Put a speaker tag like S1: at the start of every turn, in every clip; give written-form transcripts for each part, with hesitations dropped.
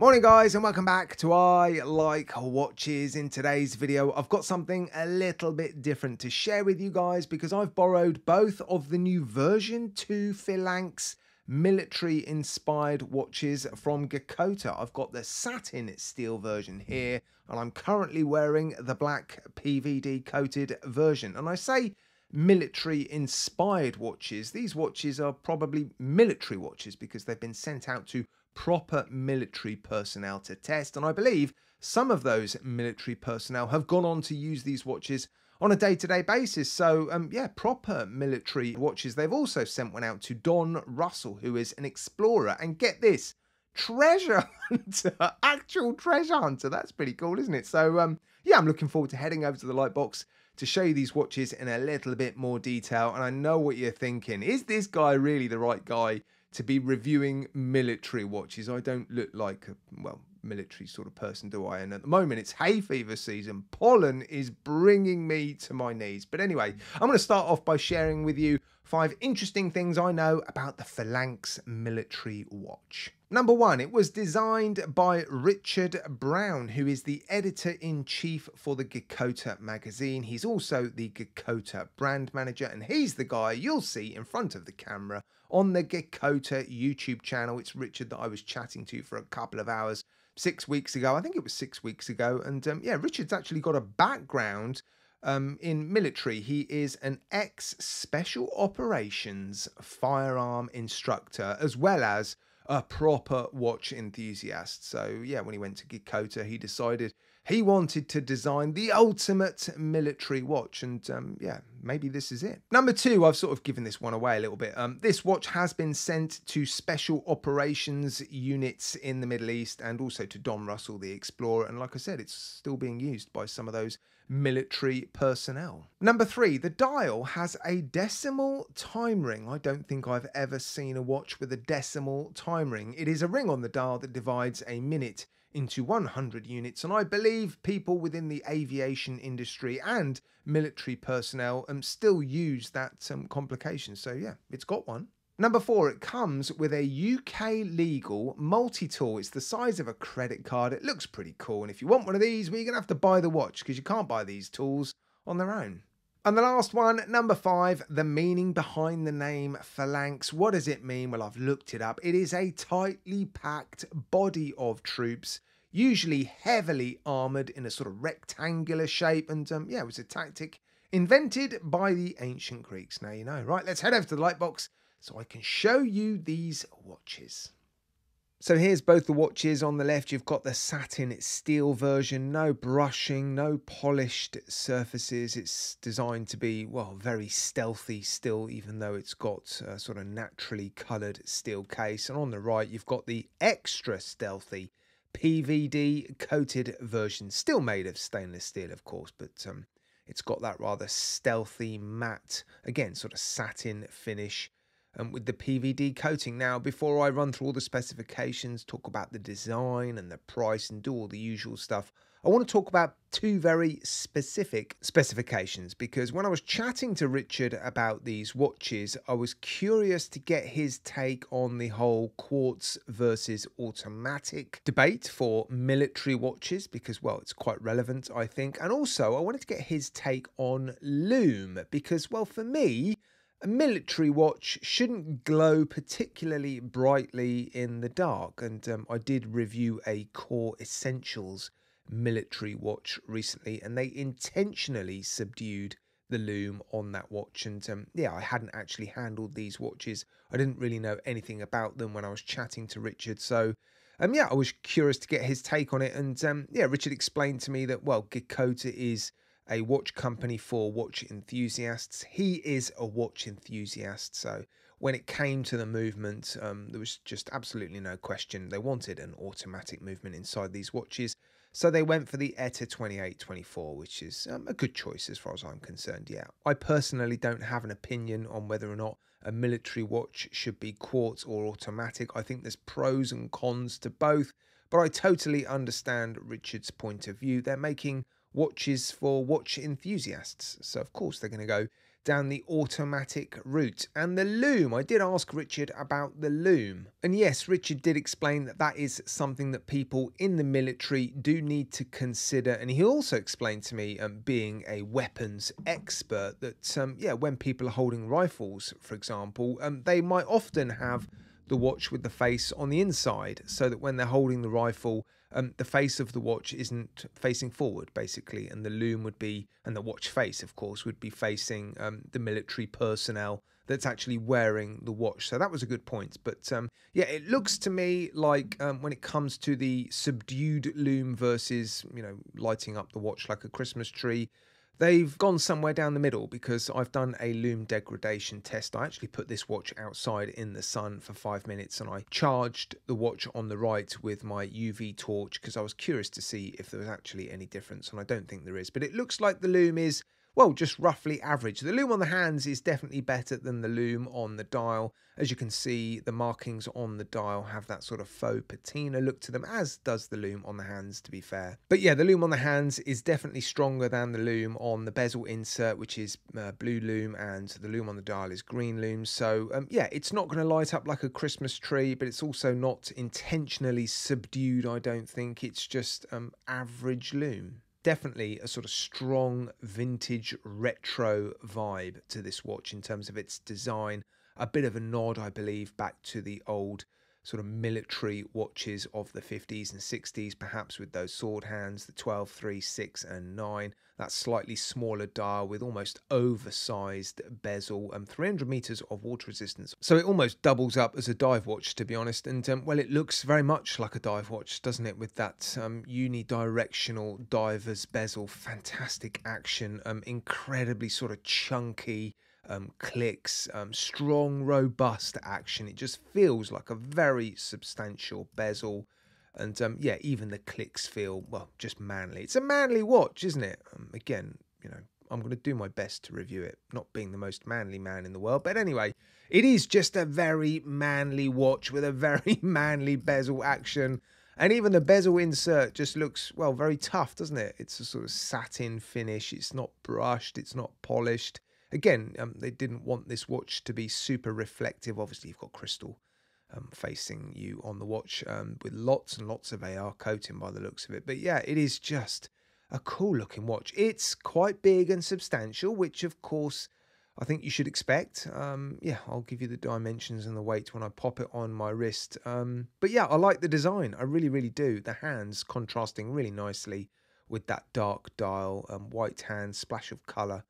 S1: Morning guys and welcome back to I Like Watches. In today's video I've got something a little bit different to share with you guys because I've borrowed both of the new version 2 Phalanx military inspired watches from Geckota. I've got the satin steel version here and I'm currently wearing the black PVD coated version. And I say military inspired watches. These watches are probably military watches because they've been sent out to proper military personnel to test, and I believe some of those military personnel have gone on to use these watches on a day-to-day basis. So yeah, proper military watches. They've also sent one out to Don Russell, who is an explorer, and get this, treasure hunter, actual treasure hunter. That's pretty cool, isn't it? So yeah, I'm looking forward to heading over to the Lightbox to show you these watches in a little bit more detail. And I know what you're thinking, is this guy really the right guy to be reviewing military watches? I don't look like a, well, military sort of person, do I? And at the moment it's hay fever season. Pollen is bringing me to my knees. But anyway, I'm going to start off by sharing with you 5 interesting things I know about the Phalanx military watch. Number 1, it was designed by Richard Brown, who is the editor-in-chief for the Geckota magazine. He's also the Geckota brand manager, and he's the guy you'll see in front of the camera on the Geckota YouTube channel. It's Richard that I was chatting to for a couple of hours 6 weeks ago. I think it was 6 weeks ago. And yeah, Richard's actually got a background in military. He is an ex-special operations firearm instructor, as well as a proper watch enthusiast. So yeah, when he went to Geckota, he decided he wanted to design the ultimate military watch, and yeah, maybe this is it. Number 2, I've sort of given this one away a little bit. This watch has been sent to special operations units in the Middle East and also to Don Russell, the explorer. And like I said, it's still being used by some of those military personnel. Number 3, the dial has a decimal time ring. I don't think I've ever seen a watch with a decimal time ring. It is a ring on the dial that divides a minute into 100 units, and I believe people within the aviation industry and military personnel still use that complication. So yeah, it's got one. Number 4, it comes with a UK legal multi-tool. It's the size of a credit card. It looks pretty cool, and if you want one of these, well, you're gonna have to buy the watch because you can't buy these tools on their own. And the last one, number 5, the meaning behind the name Phalanx. What does it mean? Well, I've looked it up. It is a tightly packed body of troops, usually heavily armoured in a sort of rectangular shape. And yeah, it was a tactic invented by the ancient Greeks. Now you know. Right, let's head over to the Lightbox so I can show you these watches. So here's both the watches. On the left, you've got the satin steel version, no brushing, no polished surfaces. It's designed to be, well, very stealthy still, even though it's got a sort of naturally coloured steel case. And on the right, you've got the extra stealthy PVD coated version, still made of stainless steel, of course, but it's got that rather stealthy matte, again, sort of satin finish. With the PVD coating. Now, before I run through all the specifications, talk about the design and the price and do all the usual stuff, I want to talk about 2 very specific specifications, because when I was chatting to Richard about these watches, I was curious to get his take on the whole quartz versus automatic debate for military watches, because, well, it's quite relevant, I think. And also, I wanted to get his take on lume, because, well, for me, a military watch shouldn't glow particularly brightly in the dark, and I did review a Core Essentials military watch recently, and they intentionally subdued the lume on that watch. And yeah, I hadn't actually handled these watches. I didn't really know anything about them when I was chatting to Richard. So yeah, I was curious to get his take on it. And yeah, Richard explained to me that, well, Geckota is a watch company for watch enthusiasts. He is a watch enthusiast, so when it came to the movement, there was just absolutely no question. They wanted an automatic movement inside these watches, so they went for the ETA 2824, which is a good choice as far as I'm concerned. Yeah, I personally don't have an opinion on whether or not a military watch should be quartz or automatic. I think there's pros and cons to both, but I totally understand Richard's point of view. They're making watches for watch enthusiasts, so of course they're going to go down the automatic route. And the loom, I did ask Richard about the loom. And yes, Richard did explain that that is something that people in the military do need to consider. And he also explained to me, being a weapons expert, that yeah, when people are holding rifles, for example, they might often have the watch with the face on the inside, so that when they're holding the rifle, the face of the watch isn't facing forward, basically, and the loom would be, and the watch face, of course, would be facing the military personnel that's actually wearing the watch. So that was a good point. But yeah, it looks to me like when it comes to the subdued loom versus, you know, lighting up the watch like a Christmas tree, they've gone somewhere down the middle, because I've done a loom degradation test. I actually put this watch outside in the sun for 5 minutes, and I charged the watch on the right with my UV torch because I was curious to see if there was actually any difference, and I don't think there is. But it looks like the loom is, well, just roughly average. The loom on the hands is definitely better than the loom on the dial. As you can see, the markings on the dial have that sort of faux patina look to them, as does the loom on the hands, to be fair. But yeah, the loom on the hands is definitely stronger than the loom on the bezel insert, which is blue loom, and the loom on the dial is green loom. So yeah, it's not going to light up like a Christmas tree, but it's also not intentionally subdued, I don't think. It's just average loom. Definitely a sort of strong vintage retro vibe to this watch in terms of its design. A bit of a nod, I believe, back to the old sort of military watches of the 50s and 60s, perhaps with those sword hands, the 12, 3, 6 and 9, that slightly smaller dial with almost oversized bezel, 300 meters of water resistance. So it almost doubles up as a dive watch, to be honest. And well, it looks very much like a dive watch, doesn't it, with that unidirectional diver's bezel. Fantastic action, incredibly sort of chunky clicks, strong, robust action. It just feels like a very substantial bezel. And yeah, even the clicks feel, well, just manly. It's a manly watch, isn't it? Again, you know, I'm going to do my best to review it, not being the most manly man in the world. But anyway, it is just a very manly watch with a very manly bezel action. And even the bezel insert just looks, well, very tough, doesn't it? It's a sort of satin finish. It's not brushed. It's not polished. Again, they didn't want this watch to be super reflective. Obviously, you've got crystal facing you on the watch, with lots and lots of AR coating by the looks of it. But yeah, it is just a cool looking watch. It's quite big and substantial, which of course I think you should expect. Yeah, I'll give you the dimensions and the weight when I pop it on my wrist. But yeah, I like the design. I really, really do. The hands contrasting really nicely with that dark dial, white hand, splash of colour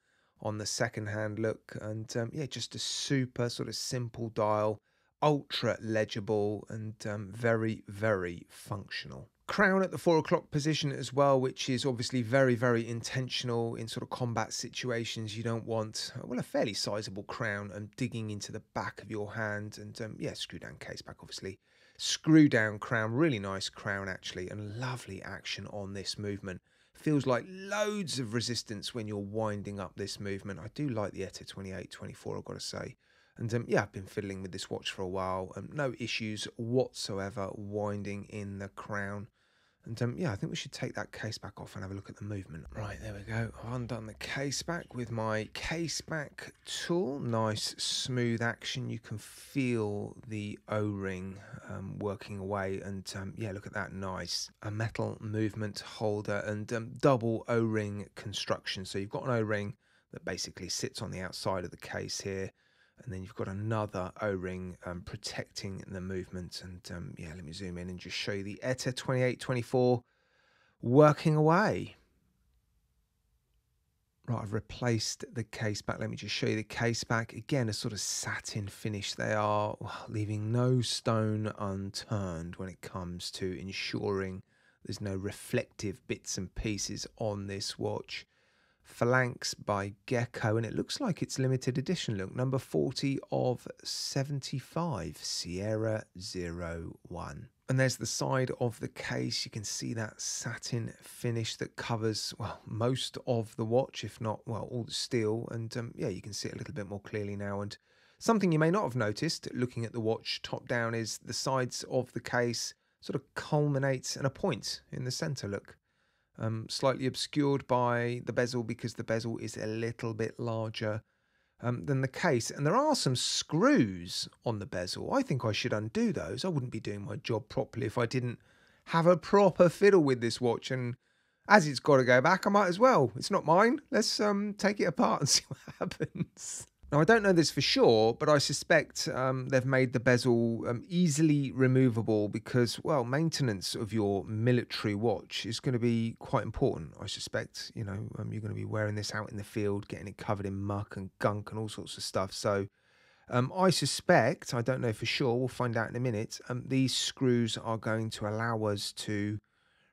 S1: on the second hand look. And yeah, just a super sort of simple dial, ultra legible, and very, very functional. Crown at the 4 o'clock position as well, which is obviously very, very intentional in sort of combat situations. You don't want, well, a fairly sizable crown and digging into the back of your hand. And yeah, screw down case back, obviously. Screw down crown, really nice crown actually, and lovely action on this movement. Feels like loads of resistance when you're winding up this movement. I do like the ETA 2824, I've got to say. And yeah, I've been fiddling with this watch for a while. No issues whatsoever winding in the crown. And yeah, I think we should take that case back off and have a look at the movement. Right, there we go. I've undone the case back with my case back tool. Nice smooth action. You can feel the O-ring working away. And yeah, look at that. Nice. A metal movement holder and double O-ring construction. So you've got an O-ring that basically sits on the outside of the case here. And then you've got another O-ring protecting the movement. And yeah, let me zoom in and just show you the ETA 2824 working away. Right, I've replaced the case back. Let me just show you the case back. Again, a sort of satin finish they are, leaving no stone unturned when it comes to ensuring there's no reflective bits and pieces on this watch. Phalanx by Geckota, and it looks like it's limited edition. Look, number 40 of 75, Sierra 01. And there's the side of the case. You can see that satin finish that covers, well, most of the watch, if not, well, all the steel. And yeah, you can see it a little bit more clearly now. And something you may not have noticed looking at the watch top down is the sides of the case sort of culminates in a point in the center. Look. Slightly obscured by the bezel because the bezel is a little bit larger than the case. And there are some screws on the bezel. I think I should undo those. I wouldn't be doing my job properly if I didn't have a proper fiddle with this watch. And as it's got to go back, I might as well. It's not mine. Let's take it apart and see what happens. Now, I don't know this for sure, but I suspect they've made the bezel easily removable because, well, maintenance of your military watch is going to be quite important, I suspect. You know, you're going to be wearing this out in the field, getting it covered in muck and gunk and all sorts of stuff. So I suspect, I don't know for sure, we'll find out in a minute, these screws are going to allow us to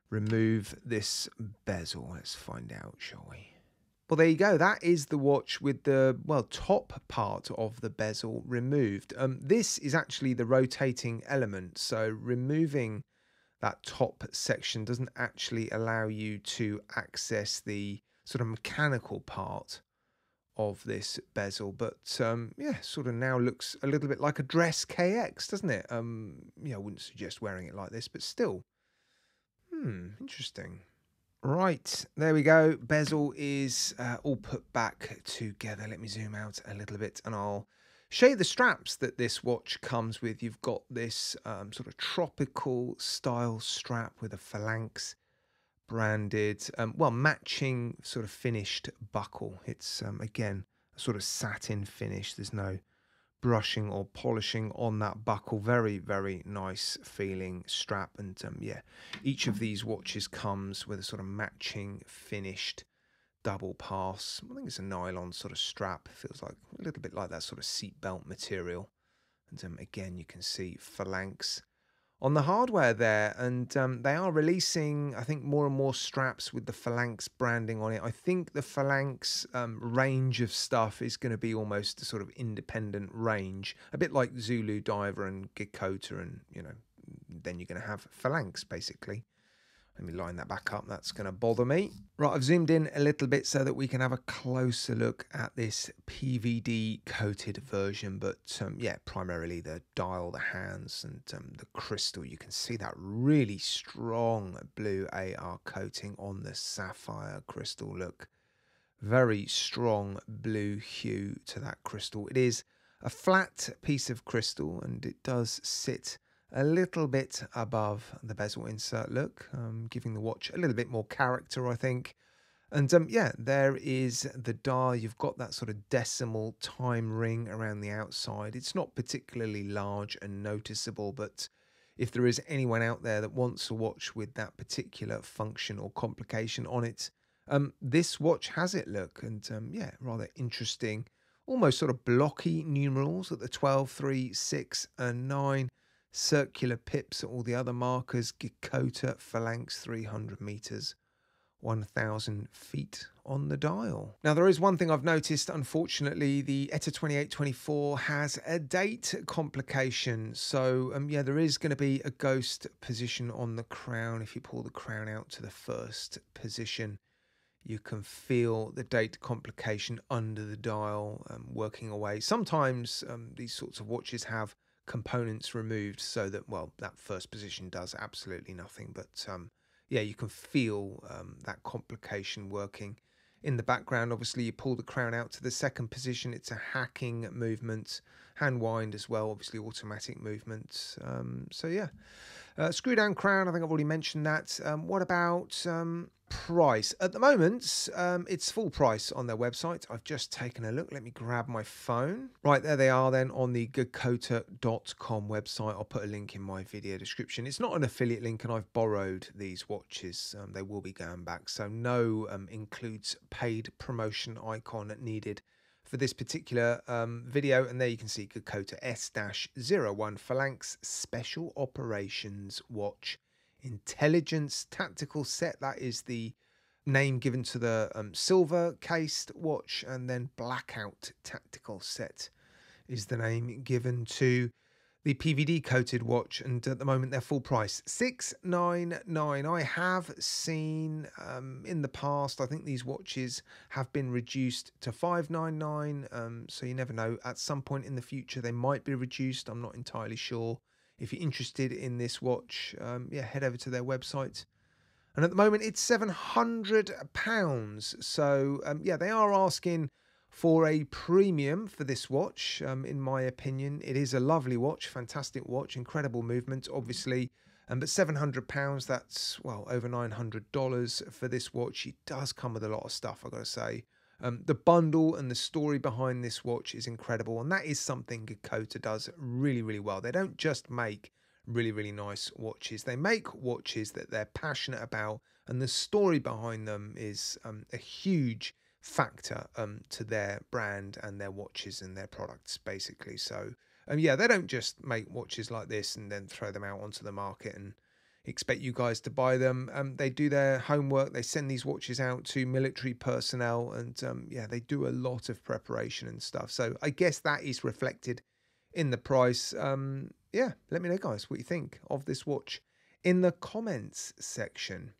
S1: remove this bezel. Let's find out, shall we? Well, there you go. That is the watch with the, well, top part of the bezel removed. This is actually the rotating element. So removing that top section doesn't actually allow you to access the sort of mechanical part of this bezel. But yeah, sort of now looks a little bit like a dress KX, doesn't it? Yeah, I wouldn't suggest wearing it like this, but still. Interesting. Right, there we go. Bezel is all put back together. Let me zoom out a little bit and I'll show you the straps that this watch comes with. You've got this sort of tropical style strap with a Phalanx branded, well, matching sort of finished buckle. It's, again, a sort of satin finish. There's no brushing or polishing on that buckle. Very, very nice feeling strap. And yeah, each of these watches comes with a sort of matching finished double pass. I think it's a nylon sort of strap. Feels like a little bit like that sort of seatbelt material. And again, you can see Phalanx on the hardware there, and they are releasing, I think, more and more straps with the Phalanx branding on it. I think the Phalanx range of stuff is going to be almost a sort of independent range, a bit like Zulu Diver and Geckota, and, you know, then you're going to have Phalanx, basically. Let me line that back up. That's going to bother me. Right, I've zoomed in a little bit so that we can have a closer look at this PVD coated version. But yeah, primarily the dial, the hands, and the crystal. You can see that really strong blue AR coating on the sapphire crystal. Look, very strong blue hue to that crystal. It is a flat piece of crystal, and it does sit a little bit above the bezel insert. Look, giving the watch a little bit more character, I think. And yeah, there is the dial. You've got that sort of decimal time ring around the outside. It's not particularly large and noticeable, but if there is anyone out there that wants a watch with that particular function or complication on it, this watch has it. Look, and yeah, rather interesting, almost sort of blocky numerals at the 12, 3, 6, and 9. Circular pips at all the other markers. Geckota Phalanx 300 meters, 1,000 feet on the dial. Now, there is one thing I've noticed. Unfortunately, the ETA 2824 has a date complication. So yeah, there is going to be a ghost position on the crown. If you pull the crown out to the first position, you can feel the date complication under the dial working away. Sometimes these sorts of watches have components removed so that, well, that first position does absolutely nothing, but yeah, you can feel that complication working in the background. Obviously, you pull the crown out to the second position, it's a hacking movement, hand wind as well, obviously automatic movement. So yeah, screw down crown, I think I've already mentioned that. What about price? At the moment, it's full price on their website. I've just taken a look. Let me grab my phone. Right, there they are then on the Geckota.com website. I'll put a link in my video description. It's not an affiliate link, and I've borrowed these watches. They will be going back, so no includes paid promotion icon needed for this particular video. And there you can see Geckota S-01 Phalanx Special Operations Watch Intelligence Tactical Set. That is the name given to the silver cased watch, and then Blackout Tactical Set is the name given to the PVD coated watch, and at the moment they're full price $699. I have seen in the past, I think these watches have been reduced to $599, so you never know. At some point in the future they might be reduced. I'm not entirely sure. If you're interested in this watch, yeah, head over to their website. And at the moment, it's £700. So, yeah, they are asking for a premium for this watch. In my opinion, it is a lovely watch, fantastic watch, incredible movement, obviously. But £700, that's, well, over $900 for this watch. It does come with a lot of stuff, I've got to say. The bundle and the story behind this watch is incredible, and that is something Geckota does really, really well. They don't just make really, really nice watches. They make watches that they're passionate about, and the story behind them is a huge factor to their brand and their watches and their products, basically. So yeah, they don't just make watches like this and then throw them out onto the market and expect you guys to buy them. They do their homework. They send these watches out to military personnel, and yeah, they do a lot of preparation and stuff. So I guess that is reflected in the price. Yeah, let me know, guys, what you think of this watch in the comments section.